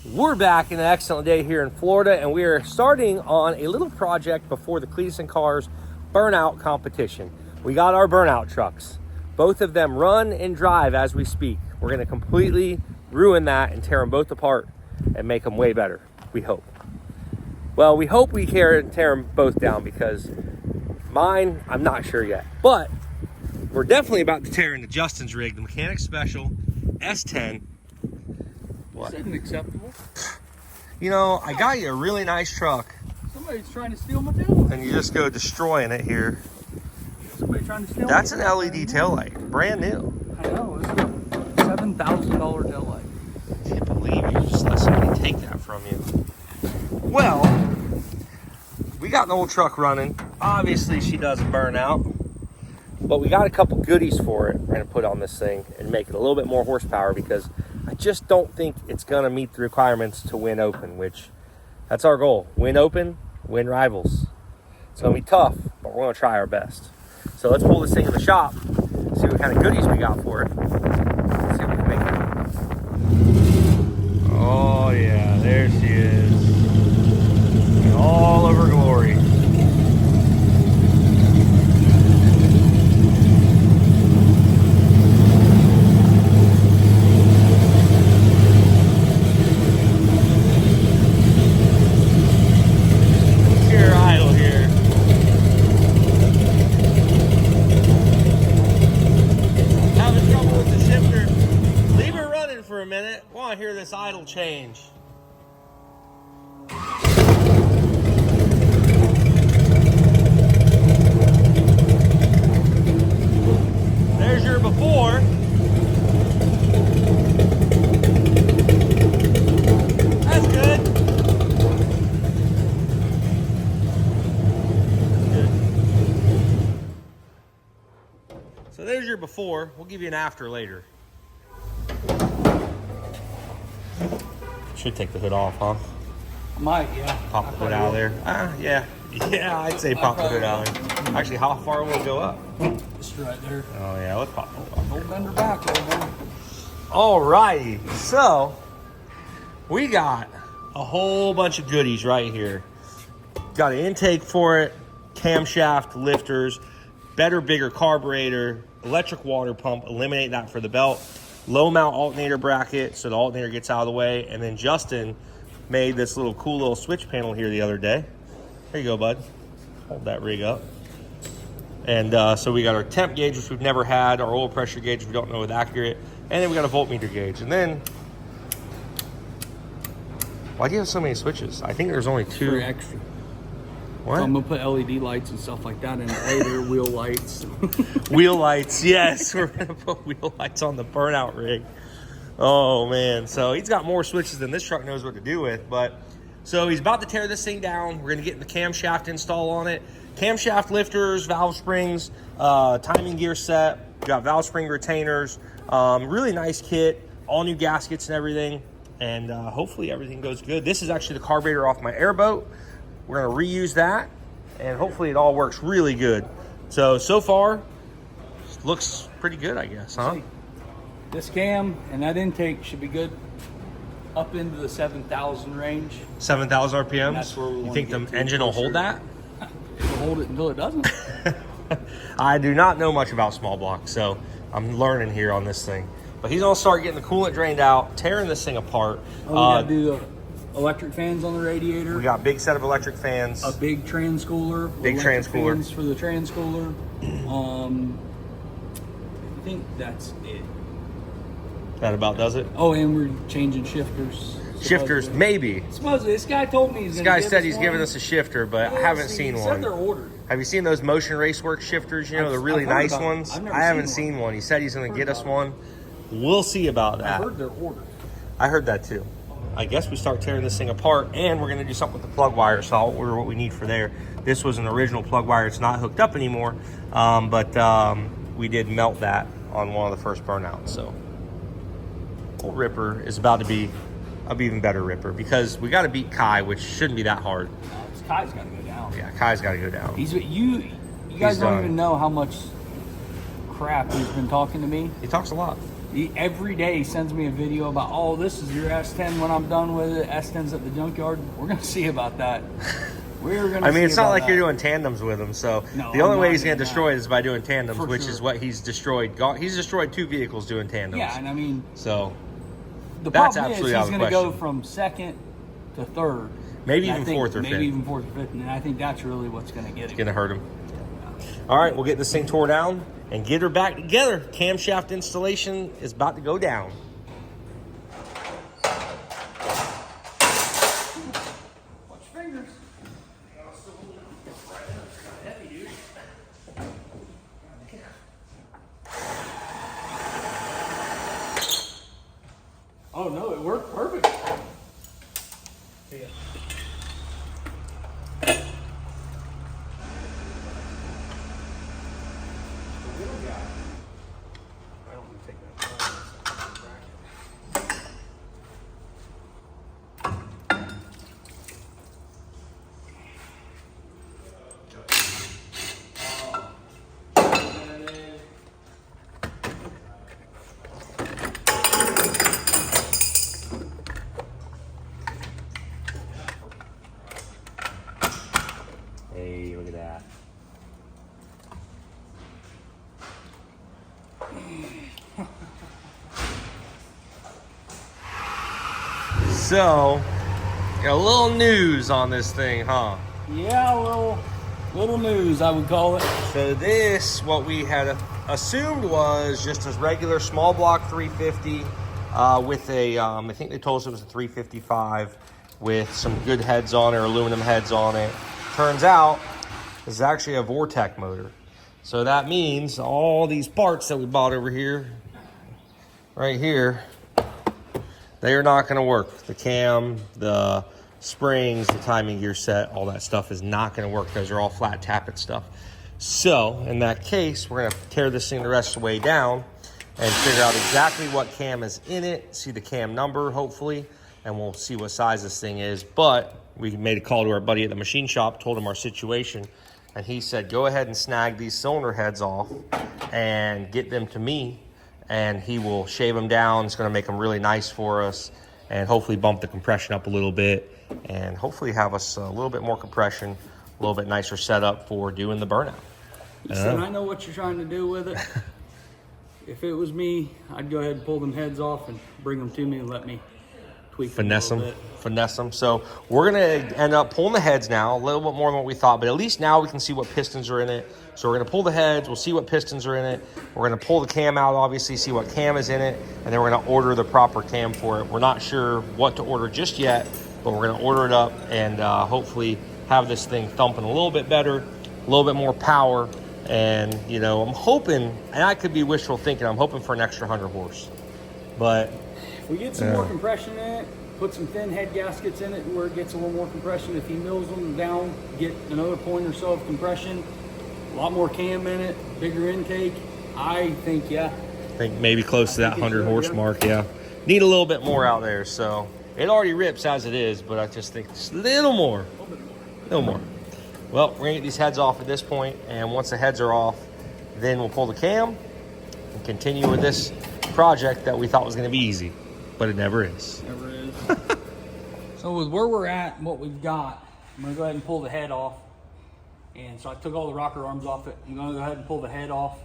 We're back in an excellent day here in Florida, and we are starting on a little project before the Cleetus and Cars Burnout competition. We got our Burnout trucks. Both of them run and drive as we speak. We're going to completely ruin that and tear them both apart and make them way better, we hope. Well, we hope we tear them both down, because mine, I'm not sure yet. But we're definitely about to tear into Justin's rig, the Mechanic Special S10. What? This isn't acceptable. You know, I got you a really nice truck. Somebody's trying to steal my taillight. And you just go destroying it here. Somebody trying to steal That's an LED taillight, brand new. I know, it's a $7,000 taillight. I can't believe you just let somebody take that from you. Well, we got an old truck running. Obviously, she doesn't burn out. But we got a couple goodies for it we're going to put on this thing and make it a little bit more horsepower, because I just don't think it's going to meet the requirements to win open, which that's our goal. Win open, win rivals. It's going to be tough, but we're going to try our best. So let's pull this thing in the shop, see what kind of goodies we got for it. See if we can make it. Oh yeah, there she is. In all of her glory. For a minute, I want to hear this idle change. There's your before. That's good. So there's your before. We'll give you an after later. Should take the hood off, huh? Might, yeah. Pop the hood out of there. Yeah. Yeah, I'd say pop the hood out of there. Actually, how far will it go up? Just right there. Oh, yeah, let's pop the hood up. Don't bend her back, old man. All righty. So, we got a whole bunch of goodies right here. Got an intake for it, camshaft, lifters, better, bigger carburetor, electric water pump, eliminate that for the belt. Low mount alternator bracket, so the alternator gets out of the way. And then Justin made this little cool little switch panel here the other day. There you go, bud. Hold that rig up. And so we got our temp gauge, which we've never had, our oil pressure gauge, we don't know is accurate. And then we got a voltmeter gauge. And then, why do you have so many switches? I think there's only two. 3 extra. What? So I'm gonna put LED lights and stuff like that in it later, wheel lights. Wheel lights, yes. We're gonna put wheel lights on the Burnout rig. Oh man, so he's got more switches than this truck knows what to do with. But so he's about to tear this thing down. We're gonna get the camshaft install on it. Camshaft lifters, valve springs, timing gear set. We got valve spring retainers. Really nice kit, all new gaskets and everything. And hopefully everything goes good. This is actually the carburetor off my airboat. We're gonna reuse that, and hopefully it all works really good. So far, looks pretty good, I guess, huh? This cam and that intake should be good up into the 7,000 range. 7,000 RPMs? That's where we you think the engine will hold that? It'll hold it until it doesn't. I do not know much about small blocks, so I'm learning here on this thing. But he's gonna start getting the coolant drained out, tearing this thing apart. We gotta do the electric fans on the radiator. We got a big set of electric fans. A big transchooler. Big transchooler. Fans for the transchooler. I think that's it. That about does it? Oh, and we're changing shifters. Shifters, maybe. Supposedly, this guy told me This guy said he's giving us a shifter, but I haven't seen one. He said they're ordered. Have you seen those Motion Raceworks shifters? You know, the really nice ones? I haven't seen one. He said he's going to get us one. We'll see about that. I heard they're ordered. I heard that too. I guess we start tearing this thing apart, and we're going to do something with the plug wire, so I'll order what we need for there. This was an original plug wire. It's not hooked up anymore, but we did melt that on one of the first burnouts. So old Ripper is about to be an even better Ripper, because we got to beat Kai, which shouldn't be that hard. Kai's got to go down. Yeah, Kai's got to go down. You guys don't even know how much crap he's been talking to me. He talks a lot. He every day sends me a video about, oh, this is your S10 when I'm done with it. S10's at the junkyard. We're going to see about that. We're going to I mean, see it's not about like that. you're doing tandems with him, so No, the only I'm way not he's going to doing destroy that. it is by doing tandems, For which sure. is what he's destroyed. He's destroyed 2 vehicles doing tandems. Yeah, and I mean, So the that's problem is absolutely out he's of the going to go question. from second to third. Maybe And I even think fourth or maybe fifth. even fourth or fifth. And I think that's really what's going to get him. Going to hurt him. All right, we'll get this thing tore down and get her back together. Camshaft installation is about to go down. Watch your fingers. Oh no, it worked perfect. Yeah. Hey, look at that. So, got a little news on this thing, huh? Yeah, little news, I would call it. So this, what we had assumed was just a regular small block 350 with a, I think they told us it was a 355 with some good heads on it, or aluminum heads on it. Turns out, this is actually a Vortec motor. So that means all these parts that we bought over here, right here, they are not gonna work. The cam, the springs, the timing gear set, all that stuff is not gonna work. Those are all flat tappet stuff. So in that case, we're gonna tear this thing the rest of the way down and figure out exactly what cam is in it, see the cam number, hopefully, and we'll see what size this thing is. But we made a call to our buddy at the machine shop, told him our situation, and he said, go ahead and snag these cylinder heads off and get them to me, and he will shave them down. It's gonna make them really nice for us and hopefully bump the compression up a little bit and hopefully have us a little bit more compression, a little bit nicer setup for doing the burnout. He said, I know what you're trying to do with it. If it was me, I'd go ahead and pull them heads off and bring them to me and let me tweak them a little bit. Finesse them. So we're gonna end up pulling the heads now, a little bit more than what we thought, but at least now we can see what pistons are in it. So we're gonna pull the heads, we'll see what pistons are in it. We're gonna pull the cam out, obviously, see what cam is in it, and then we're gonna order the proper cam for it. We're not sure what to order just yet, but we're gonna order it up and hopefully have this thing thumping a little bit better, a little bit more power. And, you know, I'm hoping, and I could be wishful thinking, I'm hoping for an extra 100 horse. But if we get some more compression in it, put some thin head gaskets in it where it gets a little more compression. If he mills them down, get another point or so of compression, a lot more cam in it, bigger intake, I think, yeah. I think maybe close to that 100 horse mark, yeah. Need a little bit more out there, so it already rips as it is, but I just think just a little more. A little more. Well, we're gonna get these heads off at this point, and once the heads are off, then we'll pull the cam and continue with this project that we thought was gonna be easy, but it never is. Never is. So with where we're at and what we've got, I'm gonna go ahead and pull the head off. And so I took all the rocker arms off it. I'm gonna go ahead and pull the head off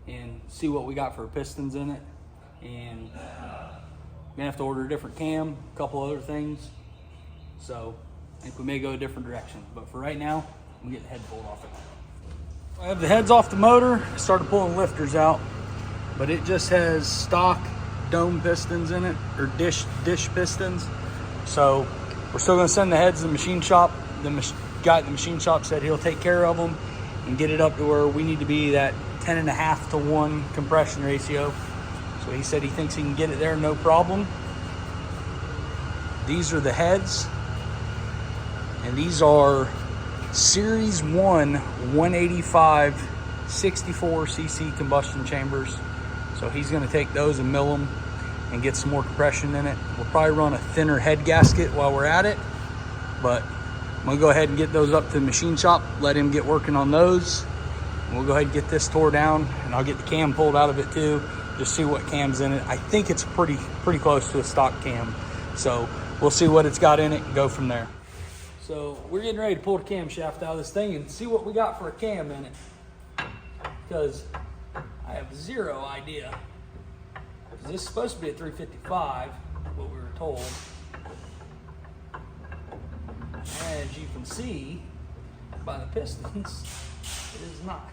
and see what we got for pistons in it. And gonna have to order a different cam, a couple other things. So I think we may go a different direction. But for right now, I'm gonna get the head pulled off it. I have the heads off the motor, started pulling lifters out, but it just has stock dome pistons in it, or dish pistons. So we're still gonna send the heads to the machine shop. The guy at the machine shop said he'll take care of them and get it up to where we need to be that 10.5 to 1 compression ratio. So he said he thinks he can get it there no problem. These are the heads, and these are Series 1 185 64 cc combustion chambers. So he's going to take those and mill them and get some more compression in it. We'll probably run a thinner head gasket while we're at it, but I'm going to go ahead and get those up to the machine shop, let him get working on those. And we'll go ahead and get this tore down, and I'll get the cam pulled out of it too just see what cam's in it. I think it's pretty close to a stock cam. So we'll see what it's got in it and go from there. So we're getting ready to pull the camshaft out of this thing and see what we got for a cam in it. Because I have zero idea. This is supposed to be a 355, what we were told. As you can see by the pistons, it is not.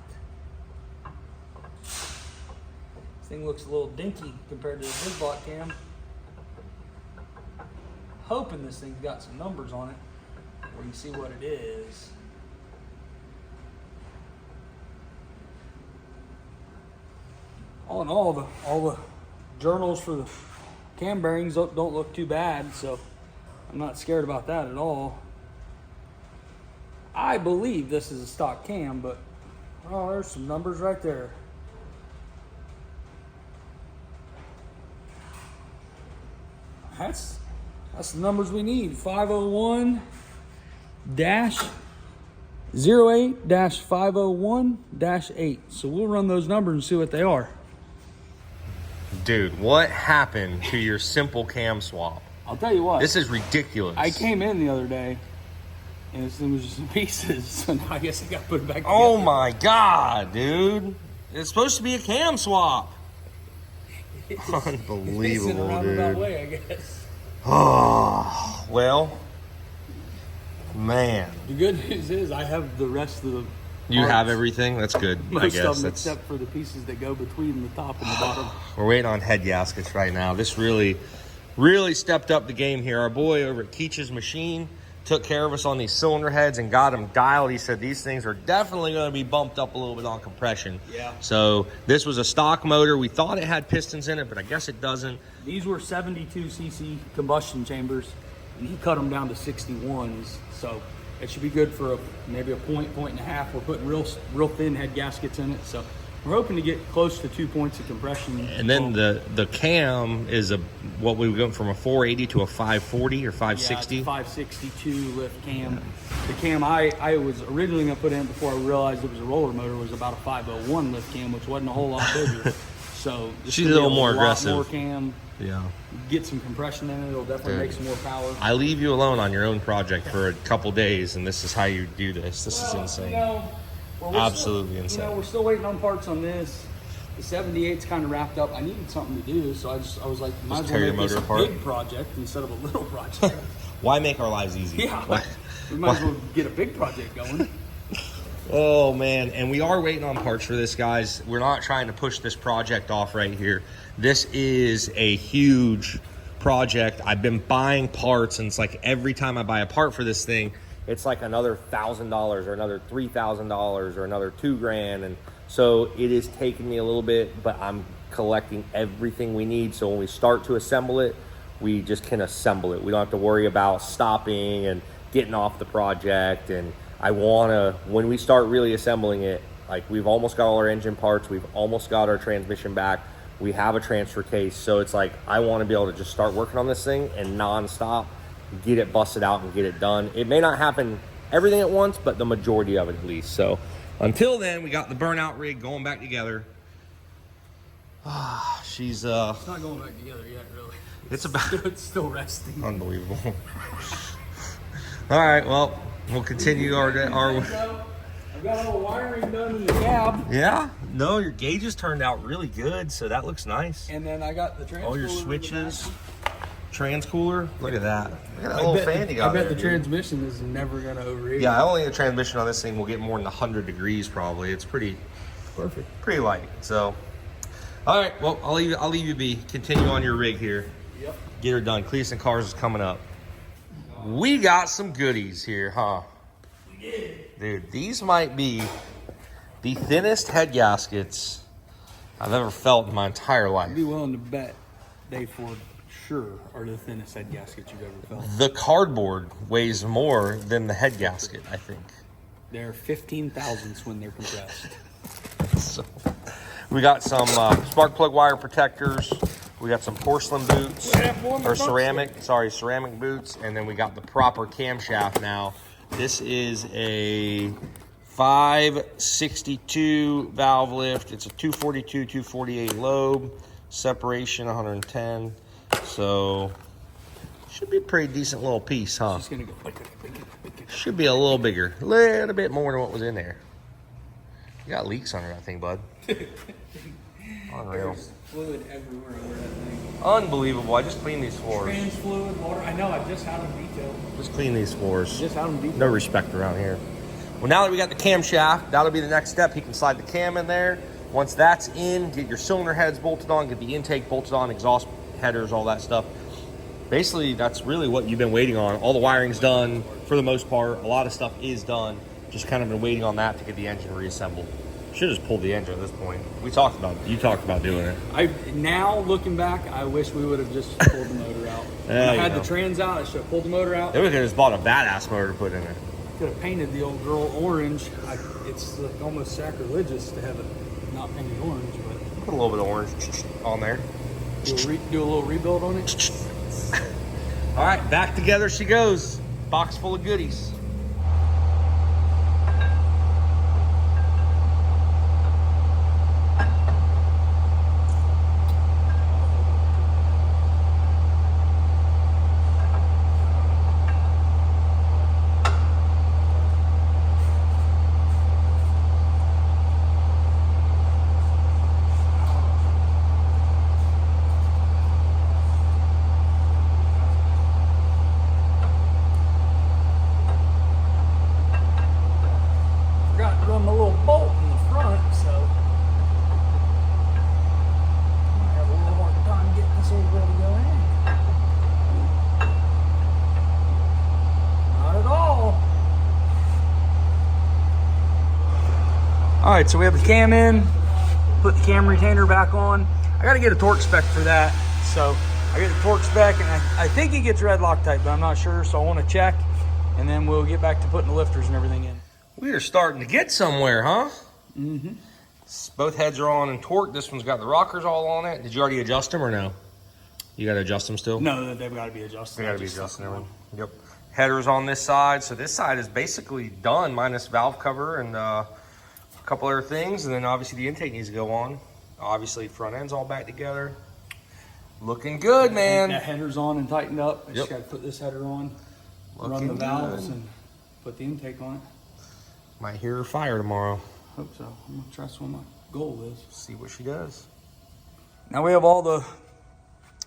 This thing looks a little dinky compared to the big block cam. Hoping this thing's got some numbers on it where you see what it is. All in all the journals for the cam bearings don't look too bad, so I'm not scared about that at all. I believe this is a stock cam, but oh, there's some numbers right there. That's the numbers we need. 501-08-501-8. So we'll run those numbers and see what they are. Dude, what happened to your simple cam swap? I'll tell you what. This is ridiculous. I came in the other day and this thing was just in pieces. So now I guess I got to put it back together. Oh my God, dude. It's supposed to be a cam swap. Unbelievable, in a roundabout dude. way, I guess. Oh, well, man. The good news is I have the rest of the You parts. have everything? That's good, I Most guess. of them, That's, except for the pieces that go between the top and the bottom. we're waiting on head gaskets right now. This really stepped up the game here. Our boy over at Keach's Machine took care of us on these cylinder heads and got them dialed. He said these things are definitely going to be bumped up a little bit on compression. Yeah. So this was a stock motor. We thought it had pistons in it, but I guess it doesn't. These were 72cc combustion chambers, and he cut them down to 61s. So it should be good for maybe a point and a half. We're putting real thin head gaskets in it, so we're hoping to get close to 2 points of compression. And then the cam is what we went from a 480 to a 540 or 560. Yeah, it's a 562 lift cam. The cam I was originally going to put in before I realized it was a roller motor was about a 501 lift cam, which wasn't a whole lot bigger. So She's a little more aggressive. More cam. Yeah. Get some compression in it. It'll definitely make some more power. I leave you alone on your own project for a couple days, and this is how you do this. This is insane. Absolutely insane. We're still waiting on parts on this. The 78's kind of wrapped up. I needed something to do, so I was like, might as well make this a big project instead of a little project. Why make our lives easy? Yeah. We might as well get a big project going. Oh, man. And we are waiting on parts for this, guys. We're not trying to push this project off right here. This is a huge project. I've been buying parts, and it's like every time I buy a part for this thing, it's like another $1,000 or another $3,000 or another $2,000. And so it is taking me a little bit, but I'm collecting everything we need. So when we start to assemble it, we just can assemble it. We don't have to worry about stopping and getting off the project. And I want to, when we start really assembling it, like we've almost got all our engine parts, we've almost got our transmission back, we have a transfer case. So it's like, I want to be able to just start working on this thing and nonstop get it busted out and get it done. It may not happen everything at once, but the majority of it at least. So until then, we got the Burnout rig going back together. She's It's not going back together yet, really. It's still resting. Unbelievable. All right, well, we'll continue our I've got all the wiring done in the cab. Yeah, no, your gauges turned out really good, so that looks nice. And then I got the transfer. All your switches, transcooler. Look at that. Look at that little fan you got. I bet there, the dude. transmission is never gonna overheat. Yeah, I don't think the transmission on this thing will get more than 100 degrees probably. It's pretty light. So, all right, well, I'll leave you be. Continue on your rig here. Yep. Get her done. Cleetus and Cars is coming up. We got some goodies here, huh? We did. Dude, these might be the thinnest head gaskets I've ever felt in my entire life. I'd be willing to bet they for sure are the thinnest head gaskets you've ever felt. The cardboard weighs more than the head gasket, I think. They're 15 thousandths when they're compressed. So, we got some spark plug wire protectors. We got some porcelain boots, or ceramic boots, and then we got the proper camshaft now. This is a 562 valve lift. It's a 242, 248 lobe. Separation 110. So should be a pretty decent little piece, huh? Just gonna go. Should be a little bigger, a little bit more than what was in there. You got leaks under that thing, bud. Unreal. There's fluid everywhere over that thing. Unbelievable. I just cleaned these floors. Trans fluid, water. I know. I just had them detailed. Just clean these floors. Just had them detailed. No respect around here. Well, now that we got the camshaft, that'll be the next step. He can slide the cam in there. Once that's in, get your cylinder heads bolted on, get the intake bolted on, exhaust headers, all that stuff. Basically, that's really what you've been waiting on. All the wiring's done for the most part. A lot of stuff is done. Just kind of been waiting on that to get the engine reassembled. Should have just pulled the engine at this point. You talked about doing it. Now looking back, I wish we would have just pulled the motor out. When I had the trans out, I should have pulled the motor out. Then we could have just bought a badass motor to put in there. Could have painted the old girl orange. It's like almost sacrilegious to have it not painted orange, but Put a little bit of orange on there. do a little rebuild on it. All right, back together she goes. Box full of goodies. All right, so we have the cam in, put the cam retainer back on. I gotta get a torque spec for that. So I get the torque spec, and I think it gets red Loctite, but I'm not sure, so I wanna check, and then we'll get back to putting the lifters and everything in. We are starting to get somewhere, huh? Mm-hmm. Both heads are on and torque. This one's got the rockers all on it. Did you already adjust them or no? You gotta adjust them still? No, they've gotta be adjusted. They gotta be adjusted. Yep. Headers on this side. So this side is basically done, minus valve cover and a couple other things, and then obviously the intake needs to go on. Obviously front end's all back together. Looking good, man. That header's on and tightened up. I just gotta put this header on, run the valves, and put the intake on it. Might hear her fire tomorrow. Hope so. I'm gonna try what my goal is. See what she does. Now we have all the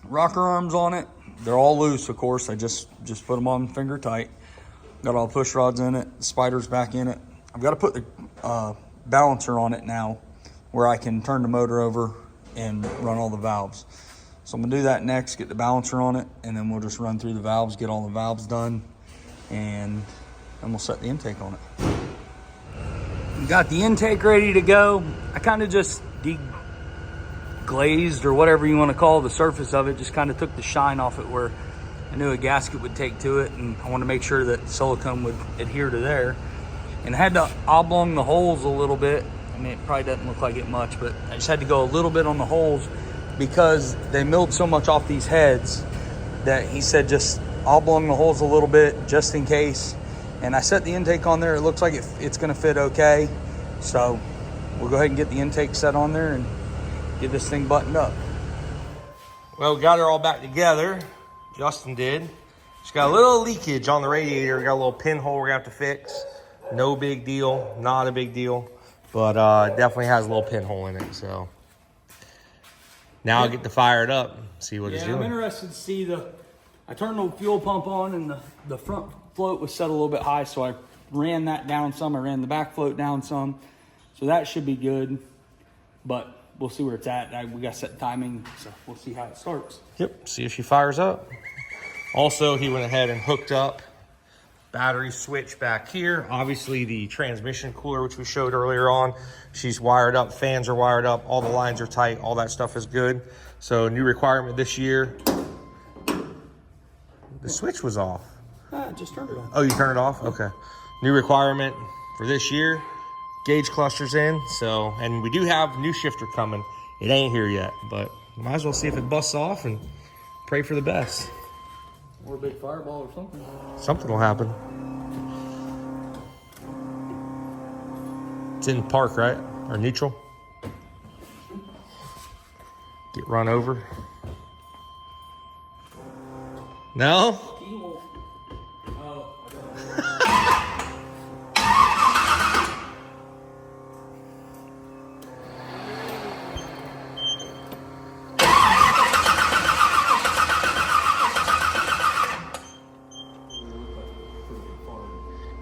rocker arms on it. They're all loose, of course. I just put them on finger tight. Got all the push rods in it. The spider's back in it. I've got to put the balancer on it now, where I can turn the motor over and run all the valves. So I'm gonna do that next, get the balancer on it, and then we'll just run through the valves, get all the valves done, and then we'll set the intake on it. We got the intake ready to go. I kind of just deglazed, or whatever you want to call the surface of it, just kind of took the shine off it where I knew a gasket would take to it, and I want to make sure that silicone would adhere to there. And I had to oblong the holes a little bit. I mean, it probably doesn't look like it much, but I just had to go a little bit on the holes because they milled so much off these heads that he said just oblong the holes a little bit just in case. And I set the intake on there. It looks like it's gonna fit okay. So we'll go ahead and get the intake set on there and get this thing buttoned up. Well, we got her all back together. Justin did. She's got a little leakage on the radiator. Got a little pinhole we're gonna have to fix. No big deal, not a big deal, but definitely has a little pinhole in it. So now I'll get to fire it up, see what it's doing. I'm interested to see I turned the fuel pump on, and the front float was set a little bit high, so I ran that down some. I ran the back float down some, so that should be good, but we'll see where it's at. We got set timing, so we'll see how it starts. Yep, see if she fires up. Also, he went ahead and hooked up battery switch back here. Obviously the transmission cooler, which we showed earlier on, she's wired up, fans are wired up, all the lines are tight, all that stuff is good. So new requirement this year. The switch was off. Just turned it on. Oh, you turned it off? Okay. New requirement for this year, gauge clusters in. So, and we do have new shifter coming. It ain't here yet, but might as well see if it busts off and pray for the best. Or a big fireball or something. Something will happen. It's in park, right? Or neutral? Get run over? No?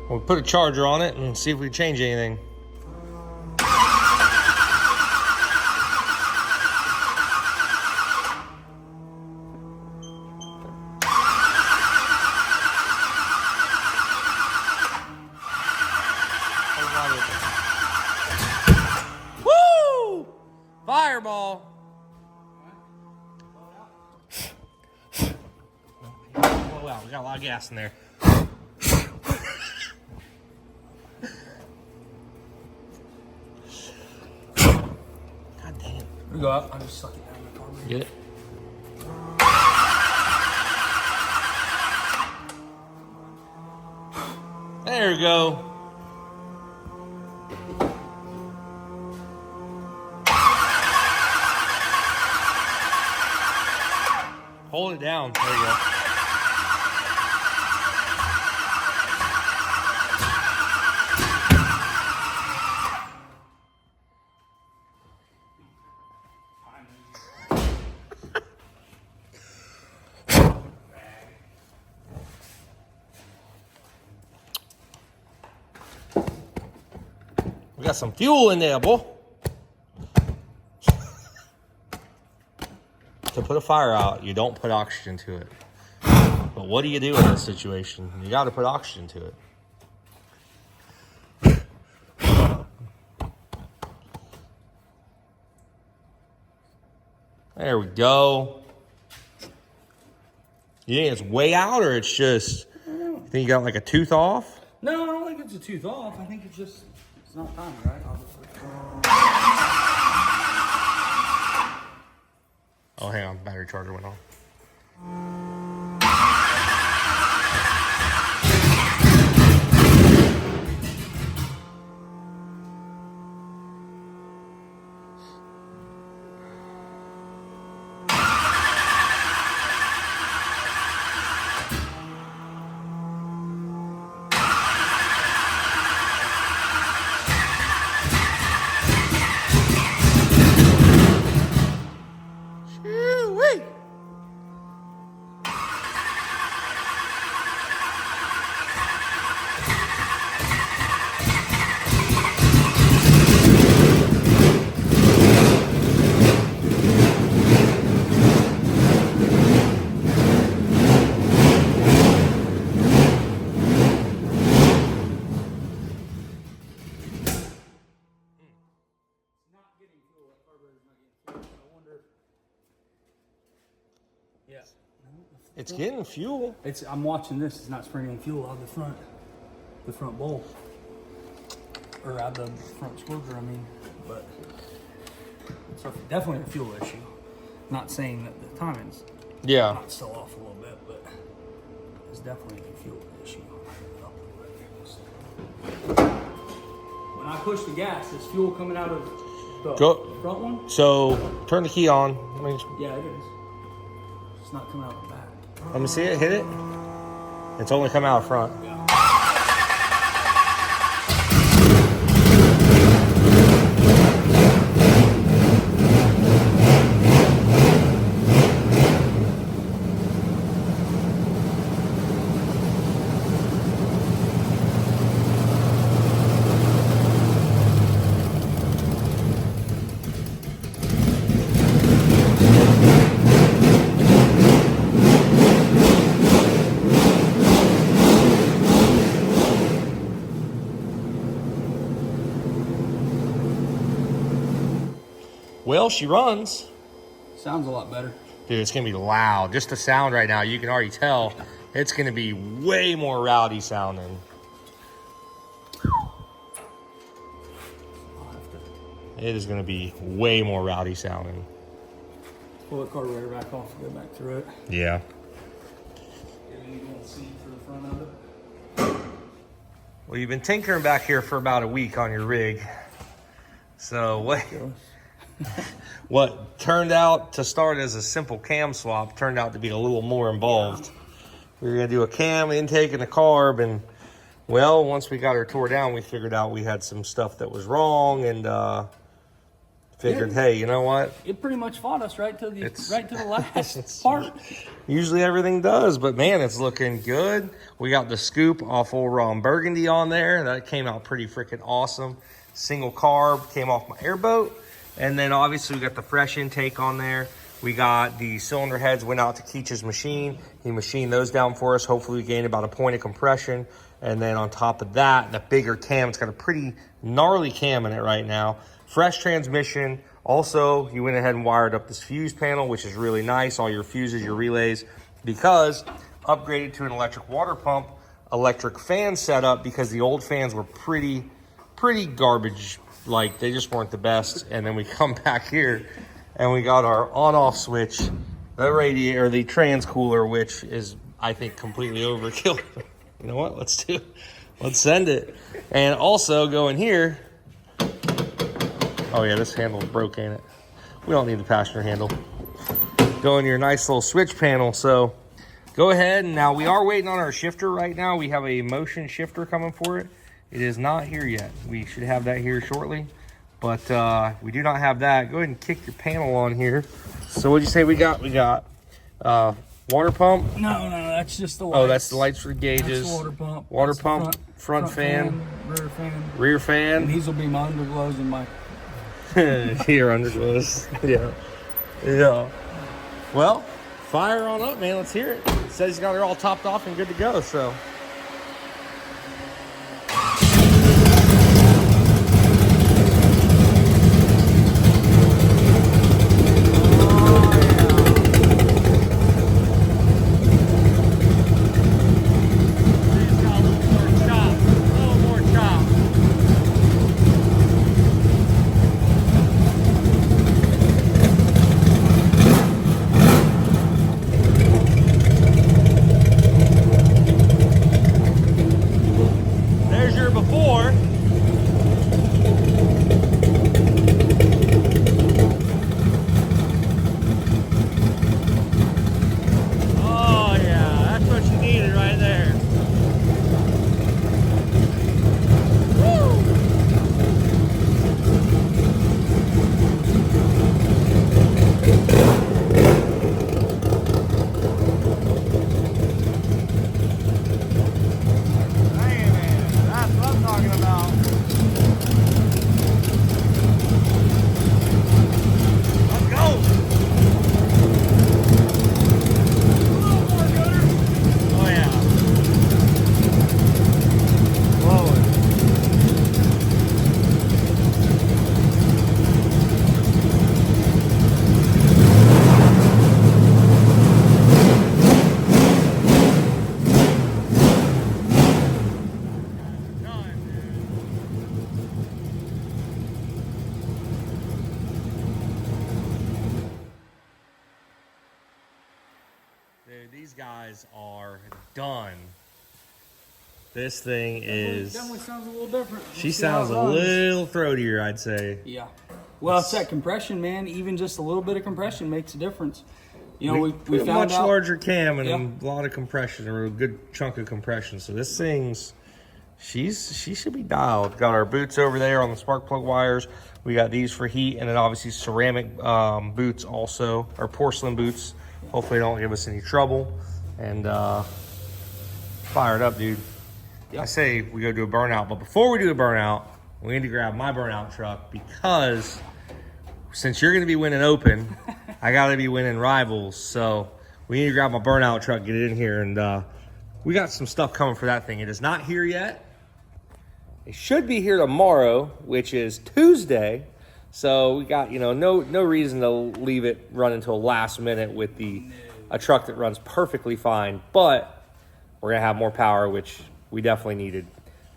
We'll put a charger on it and see if we change anything. Woo! Fireball. Oh wow, we got a lot of gas in there. We go up. I just suck it down in the carburetor. Get it? There we go. Hold it down. There you go. We got some fuel in there, boy. To put a fire out, you don't put oxygen to it. But what do you do in this situation? You got to put oxygen to it. There we go. You think it's way out, or it's just, you think you got like a tooth off? No, I don't think it's a tooth off. I think it's just, it's not time, right? Obviously. Oh, hang on, battery charger went off. Yeah. It's getting fuel. I'm watching this. It's not spraying fuel out of the front bowl, or out the front squirter. I mean, but it's definitely a fuel issue. Not saying that the timing's not still off a little bit, but it's definitely a fuel issue. When I push the gas, is fuel coming out of the front one? So turn the key on. Yeah, it is. It's not coming out the back. Let me see it. Hit it. It's only coming out front. Yeah. Well, she runs. Sounds a lot better. Dude, it's going to be loud. Just the sound right now, you can already tell it's going to be way more rowdy sounding. It is going to be way more rowdy sounding. Pull the carburetor back off and go back through it. Yeah. Well, you've been tinkering back here for about a week on your rig. So what? what turned out to start as a simple cam swap turned out to be a little more involved. We were going to do a cam intake and a carb, and well, once we got her tore down, we figured out we had some stuff that was wrong, and figured, hey, you know what? It pretty much fought us right to the last part. Usually everything does, but man, it's looking good. We got the scoop off old Ron Burgundy on there. That came out pretty freaking awesome. Single carb came off my airboat. And then obviously we got the fresh intake on there. We got the cylinder heads, went out to Keach's machine. He machined those down for us. Hopefully we gained about a point of compression. And then on top of that, the bigger cam, it's got a pretty gnarly cam in it right now. Fresh transmission. Also, he went ahead and wired up this fuse panel, which is really nice. All your fuses, your relays, because upgraded to an electric water pump, electric fan setup, because the old fans were pretty garbage. Like, they just weren't the best. And then we come back here and we got our on-off switch, the radiator, the trans cooler, which is, I think, completely overkill. You know what? Let's send it. And also go in here. Oh yeah, this handle broke, ain't it? We don't need the passenger handle. Go in your nice little switch panel. So go ahead, and now we are waiting on our shifter right now. We have a motion shifter coming for it. It is not here yet. We should have that here shortly, but we do not have that. Go ahead and kick your panel on here. So what'd you say we got? We got water pump? No, that's just the lights. Oh, that's the lights for gauges. That's the water pump. Water That's pump, front fan, rear fan. fan. And these will be my underglows and my... Here, underglows. Yeah. Well, fire on up, man. Let's hear it. It says he's got it all topped off and good to go, so. Dude, these guys are done. This thing is... Definitely sounds a little different. She sounds a little throatier, I'd say. Yeah. Well, it's that compression, man. Even just a little bit of compression makes a difference. You know, we found much out... larger cam and a lot of compression, or a good chunk of compression. So this thing's... She should be dialed. Got our boots over there on the spark plug wires. We got these for heat, and then obviously ceramic boots also, or porcelain boots. Hopefully they don't give us any trouble. And fire it up, dude. Yep. I say we go do a burnout, but before we do a burnout, we need to grab my burnout truck, because since you're going to be winning open, I got to be winning rivals. So we need to grab my burnout truck, get it in here, and we got some stuff coming for that thing. It is not here yet. It should be here tomorrow, which is Tuesday. So we got, you know, no reason to leave it run until last minute with a truck that runs perfectly fine. But we're going to have more power, which we definitely needed.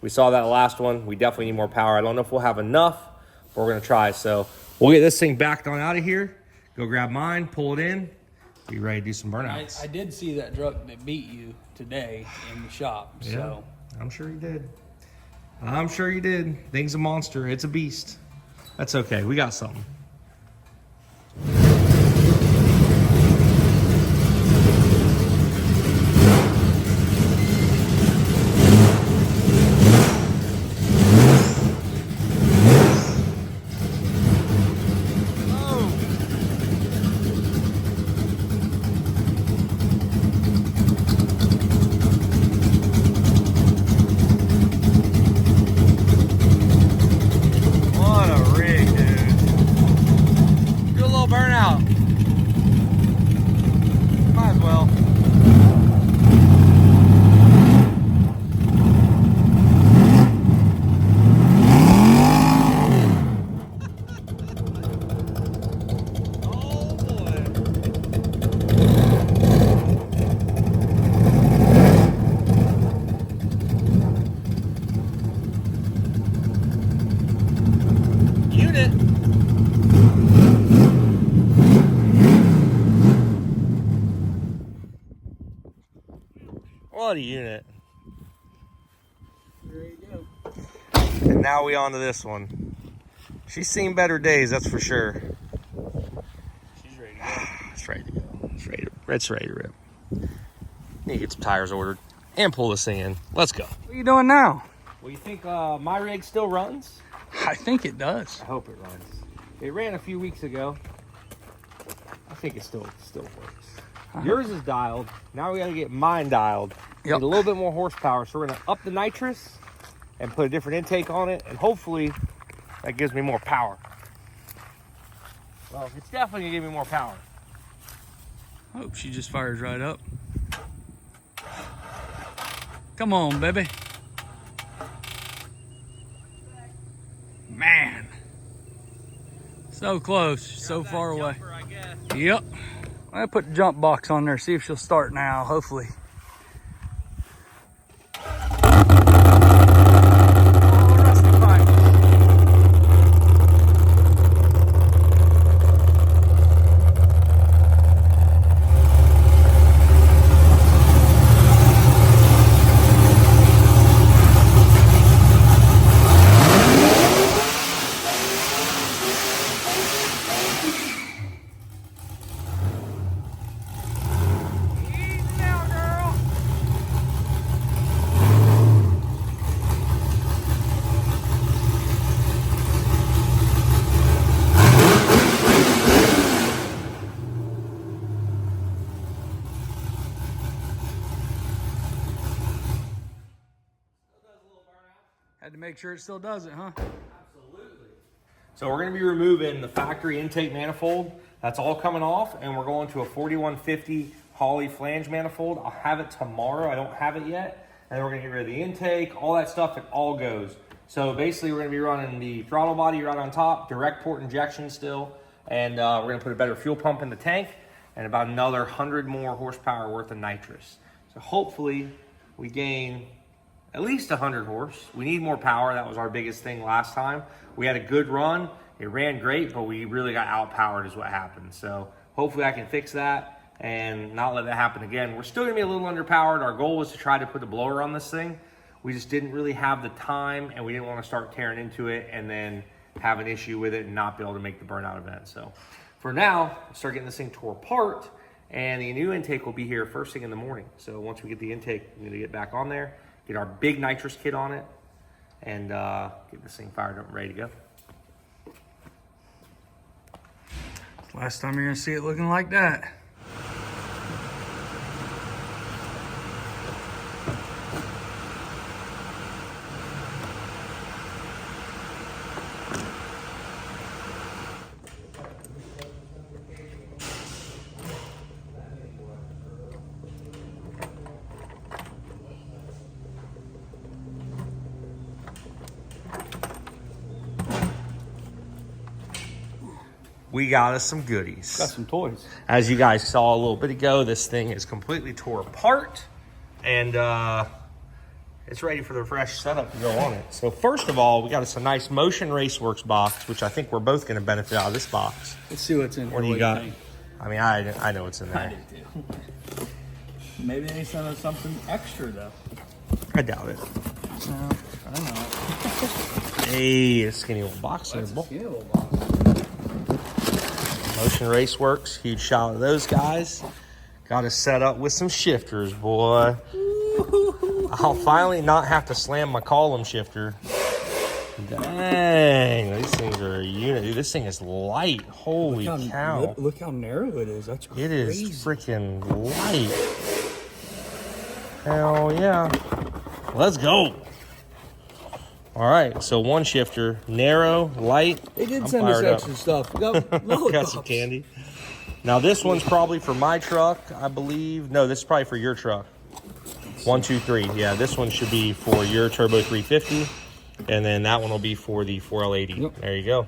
We saw that last one. We definitely need more power. I don't know if we'll have enough, but we're going to try. So we'll get this thing backed on out of here. Go grab mine, pull it in, be ready to do some burnouts. I did see that truck that beat you today in the shop. Yeah, So I'm sure you did. I'm sure you did. Thing's a monster. It's a beast. That's okay. We got something. quality unit. There you go. And now we on to this one. She's seen better days, that's for sure. She's ready to go. It's ready to go. It's ready to rip. Need to get some tires ordered and pull this thing in. Let's go. What are you doing now? Well, you think my rig still runs? I think it does. I hope it runs. It ran a few weeks ago. I think it still works. Yours is dialed. Now we got to get mine dialed. Yep. Need a little bit more horsepower, so we're going to up the nitrous and put a different intake on it, and hopefully that gives me more power. Well, it's definitely going to give me more power. Hope she just fires right up. Come on, baby. Man. So close, so far away. Jumper, I guess. Yep. I'll put the jump box on there, see if she'll start now, hopefully. Oh, rusty pipe. Had to make sure it still does it, huh? Absolutely. So we're going to be removing the factory intake manifold. That's all coming off, and we're going to a 4150 Holley flange manifold. I'll have it tomorrow. I don't have it yet. And then we're going to get rid of the intake, all that stuff. It all goes. So basically, we're going to be running the throttle body right on top, direct port injection still, and we're going to put a better fuel pump in the tank and about another 100 more horsepower worth of nitrous. So hopefully, we gain at least 100 horse. We need more power. That was our biggest thing last time. We had a good run. It ran great, but we really got outpowered is what happened. So hopefully I can fix that and not let that happen again. We're still gonna be a little underpowered. Our goal was to try to put the blower on this thing. We just didn't really have the time, and we didn't want to start tearing into it and then have an issue with it and not be able to make the burnout event. So for now, we'll start getting this thing tore apart, and the new intake will be here first thing in the morning. So once we get the intake, we're gonna get back on there, get our big nitrous kit on it, and get this thing fired up and ready to go. Last time you're gonna see it looking like that. We got us some goodies. Got some toys. As you guys saw a little bit ago, this thing is completely tore apart, and it's ready for the fresh setup to go on it. So first of all, we got us a nice Motion Raceworks box, which I think we're both going to benefit out of this box. Let's see what's in here. What do you got? I mean, I know what's in there. I do too. Maybe they sent us something extra though. I doubt it. No, I don't know. Hey, a skinny little box there, boy. Yeah, little box. Motion Raceworks, huge shout out to those guys. Got us set up with some shifters, boy. I'll finally not have to slam my column shifter. Dang, these things are a unit. Dude, this thing is light. Holy cow. Look how narrow it is. That's crazy. It is freaking light. Hell yeah. Let's go. All right, so one shifter, narrow, light. They did I'm send us fired up. extra stuff. We got lollipops. Got some candy. Now this one's probably for my truck, I believe. No, this is probably for your truck. 1, 2, 3. Yeah, this one should be for your Turbo 350, and then that one will be for the 4L80. Yep. There you go.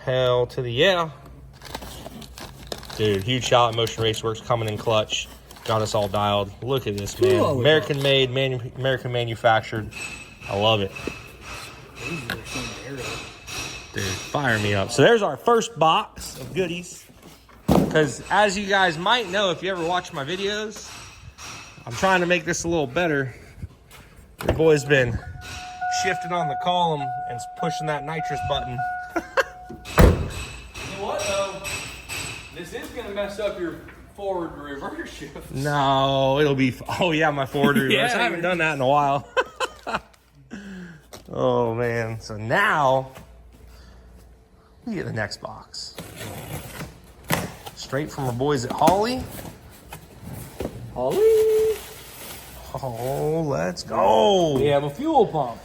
Hell to the yeah. Dude, huge shout out Motion Raceworks coming in clutch. Got us all dialed. Look at this, man. American made, American manufactured. I love it. Dude, fire me up. So there's our first box of goodies. Because as you guys might know, if you ever watch my videos, I'm trying to make this a little better. Your boy's been shifting on the column and pushing that nitrous button. You know what though? This is gonna mess up your forward and reverse shift. No, it'll be. Oh yeah, my forward reverse. Yeah, I haven't done that in a while. Oh man. So now we get the next box. Straight from our boys at Holly. Holly. Oh, let's go. We have a fuel pump.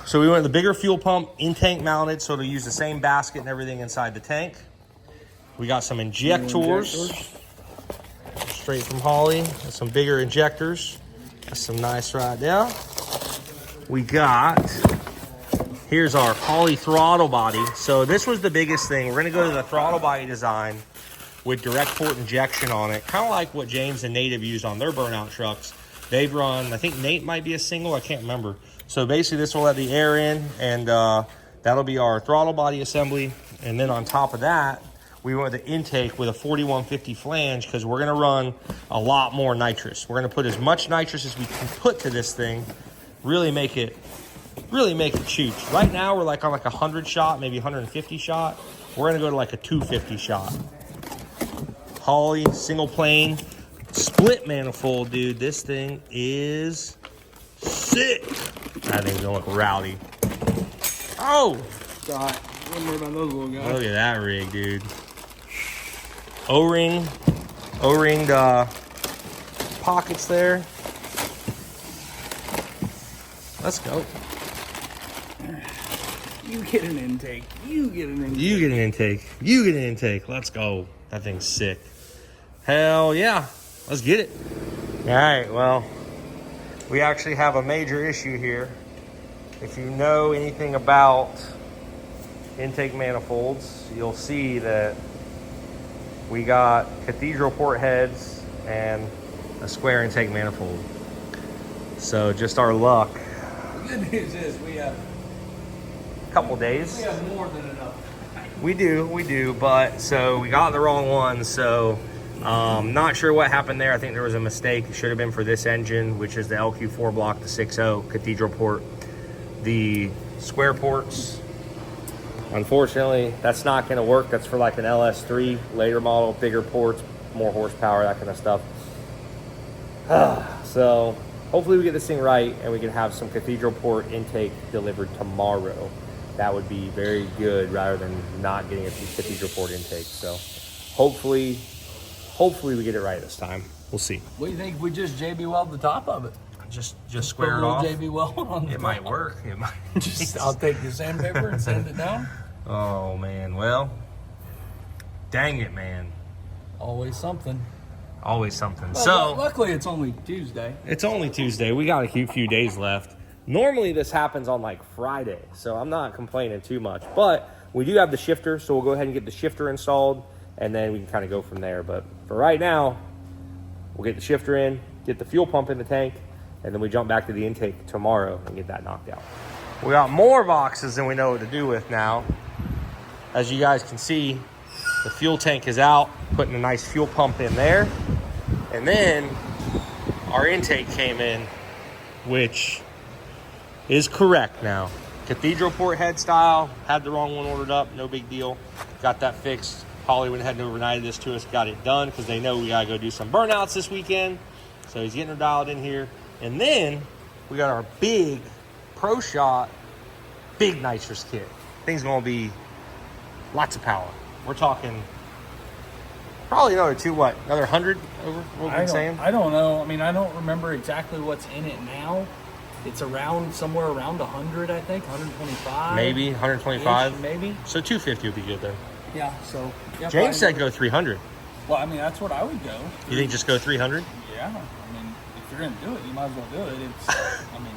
So we went with the bigger fuel pump, in-tank mounted, so it'll use the same basket and everything inside the tank. We got some injectors. Straight from Holly. And some bigger injectors. That's some nice right there. We got, here's our Holly throttle body. So this was the biggest thing. We're gonna go to the throttle body design with direct port injection on it. Kind of like what James and Nate have used on their Burnout trucks. They've run, I think Nate might be a single, I can't remember. So basically this will let the air in, and that'll be our throttle body assembly. And then on top of that, we went with the intake with a 4150 flange because we're gonna run a lot more nitrous. We're gonna put as much nitrous as we can put to this thing, really make it shoot. Right now we're like on like 100 shot, maybe 150 shot. We're gonna go to like a 250 shot. Holly, single plane, split manifold, dude. This thing is sick. That thing's gonna look rowdy. Oh! God, don't worry about those little guys. Look at that rig, dude. O-ringed pockets there. Let's go. You get an intake. You get an intake. You get an intake. You get an intake. Let's go. That thing's sick. Hell yeah. Let's get it. All right, well, we actually have a major issue here. If you know anything about intake manifolds, you'll see that we got cathedral port heads and a square intake manifold. So just our luck. The good news is we have A couple days. We have more than enough. We do, but so we got the wrong one, so not sure what happened there. I think there was a mistake. It should have been for this engine, which is the LQ4 block, the 6.0 cathedral port. The square ports, unfortunately, that's not going to work. That's for like an LS3 later model, bigger ports, more horsepower, that kind of stuff. So hopefully we get this thing right and we can have some cathedral port intake delivered tomorrow. That would be very good rather than not getting a cathedral port intake. So hopefully we get it right this time. We'll see. What do you think if we just JB weld the top of it? Just Put square a it little off. JB weld on the It might top. work. It might. I'll take the sandpaper and sand it down. Oh man. Well, dang it, man. Always something. Always something. Well, So luckily it's only Tuesday. it's only Tuesday. We got a few days left. Normally this happens on like Friday, so I'm not complaining too much. But we do have the shifter, so we'll go ahead and get the shifter installed, and then we can kind of go from there. But for right now, we'll get the shifter in, get the fuel pump in the tank, and then we jump back to the intake tomorrow and get that knocked out. We got more boxes than we know what to do with now. As you guys can see, the fuel tank is out, putting a nice fuel pump in there. And then our intake came in, which is correct now. Cathedral port head style, had the wrong one ordered up, no big deal. Got that fixed. Holly went ahead and overnighted this to us, got it done because they know we gotta go do some burnouts this weekend. So he's getting her dialed in here. And then we got our big Pro Shot, big nitrous kit. Thing's gonna be lots of power. We're talking probably another another 100 over what we've been saying? I don't know. I mean, I don't remember exactly what's in it now. It's somewhere around 100, I think, 125. Maybe 125. Maybe. So 250 would be good there. Yeah. So yeah, James said go 300. Well, I mean, that's what I would go. You think just go 300? Yeah. I mean, if you're gonna do it, you might as well do it. It's. I mean,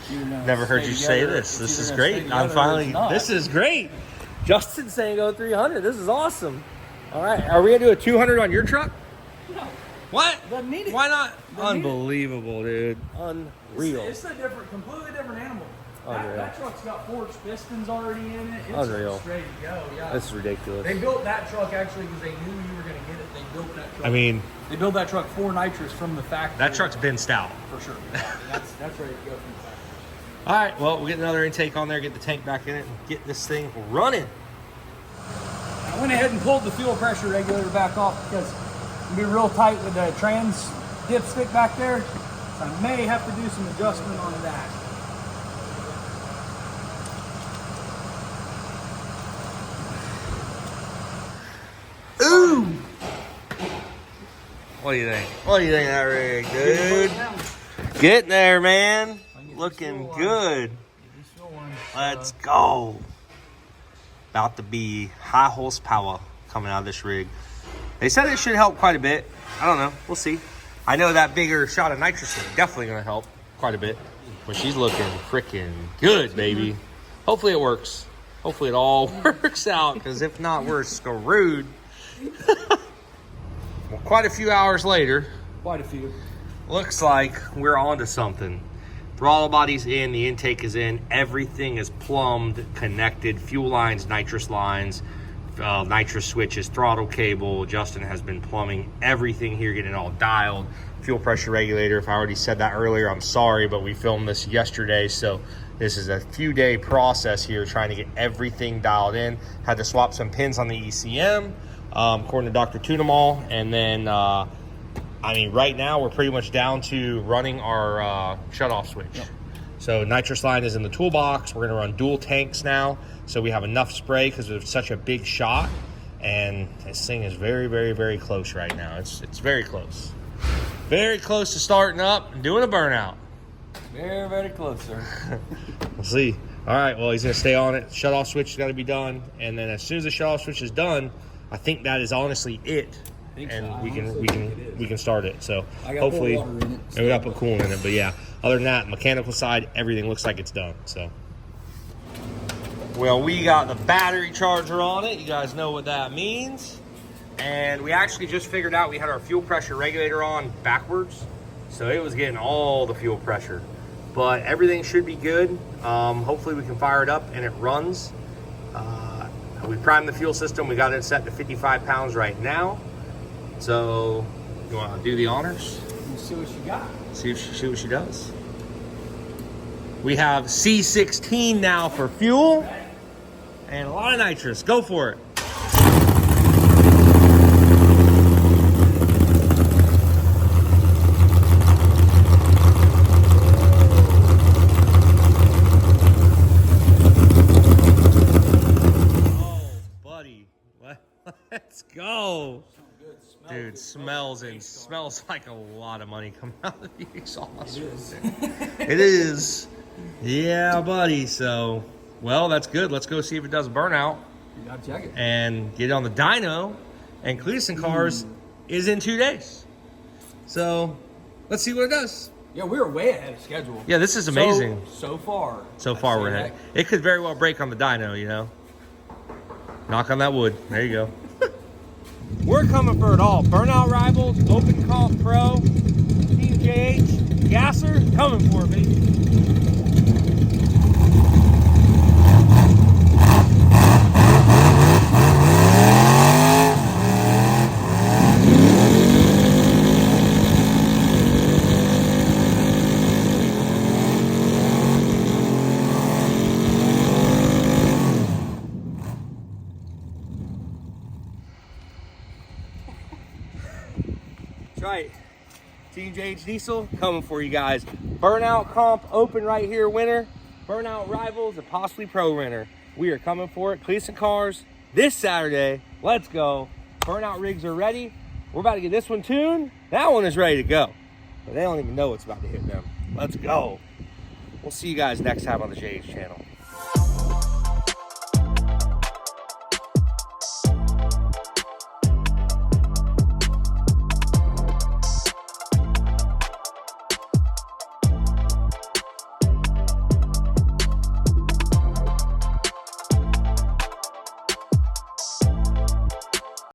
you're gonna Never heard stay you say together. this. It's This either is gonna stay great. together I'm or finally. it's not. This is great. Justin's saying go 300. This is awesome. All right. Are we gonna do a 200 on your truck? No. What? Doesn't need it. Why not? Doesn't need it. Unbelievable, dude. Unreal. It's a completely different animal. Unreal. That truck's got forged pistons already in it. It's Unreal. just ready to go. Yeah. This is ridiculous. They built that truck actually because they knew you were going to get it. They built that truck. I mean, they built that truck for nitrous from the factory. that truck's been stout. For sure. That's ready to go from the factory. All right, well, we'll get another intake on there, get the tank back in it, and get this thing running. I went ahead and pulled the fuel pressure regulator back off because it'll be real tight with the trans dipstick back there. So I may have to do some adjustment on that. Ooh! What do you think? What do you think of that rig, dude? Getting there, man. Looking good. Let's go. About to be high horsepower coming out of this rig. They said it should help quite a bit. I don't know. We'll see. I know that bigger shot of nitrous is definitely going to help quite a bit. But she's looking freaking good, baby. Hopefully it works. Hopefully it all works out. Because if not, we're screwed. Well, quite a few hours later. Quite a few. Looks like we're onto something. Throttle body's in, the intake is in, everything is plumbed, connected, fuel lines, nitrous switches, throttle cable. Justin has been plumbing everything here, getting it all dialed. Fuel pressure regulator, if I already said that earlier, I'm sorry, but we filmed this yesterday, so this is a few day process here trying to get everything dialed in. Had to swap some pins on the ECM, according to Dr. Tunamal, and then I mean, right now we're pretty much down to running our shut-off switch. Yep. So nitrous line is in the toolbox. We're going to run dual tanks now, so we have enough spray because it's such a big shot. And this thing is very, very, very close right now. It's very close. Very close to starting up and doing a burnout. Very, very close, sir. We'll see. All right, well, he's going to stay on it. Shut-off switch has got to be done. And then as soon as the shut-off switch is done, I think that is honestly it. And so. we can start it. So hopefully, water in it, so. And we got to put coolant in it. But yeah, other than that, mechanical side, everything looks like it's done. So, well, we got the battery charger on it. You guys know what that means. And we actually just figured out we had our fuel pressure regulator on backwards, so it was getting all the fuel pressure. But everything should be good. Hopefully, we can fire it up and it runs. We primed the fuel system. We got it set to 55 pounds right now. So, you want to do the honors? We'll see what she got. See what she does. We have C16 now for fuel. And a lot of nitrous. Go for it. Oh, buddy. Let's go. Dude, smells like a lot of money coming out of the exhaust. It is. It is. Yeah, buddy. So, well, that's good. Let's go see if it does burnout. You gotta check it. And get on the dyno. And Cleetus cars is in 2 days. So, let's see what it does. Yeah, we were way ahead of schedule. Yeah, this is amazing. So far. So far we're ahead. It could very well break on the dyno, you know. Knock on that wood. There you go. We're coming for it all. Burnout Rivals, Open Comp Pro, Team JH, Gasser, coming for it, baby. That's right. Team JH Diesel coming for you guys. Burnout Comp Open right here winner. Burnout Rivals, and possibly Pro winner. We are coming for it. Cleetus cars this Saturday. Let's go. Burnout rigs are ready. We're about to get this one tuned. That one is ready to go. But they don't even know what's about to hit them. Let's go. We'll see you guys next time on the JH channel.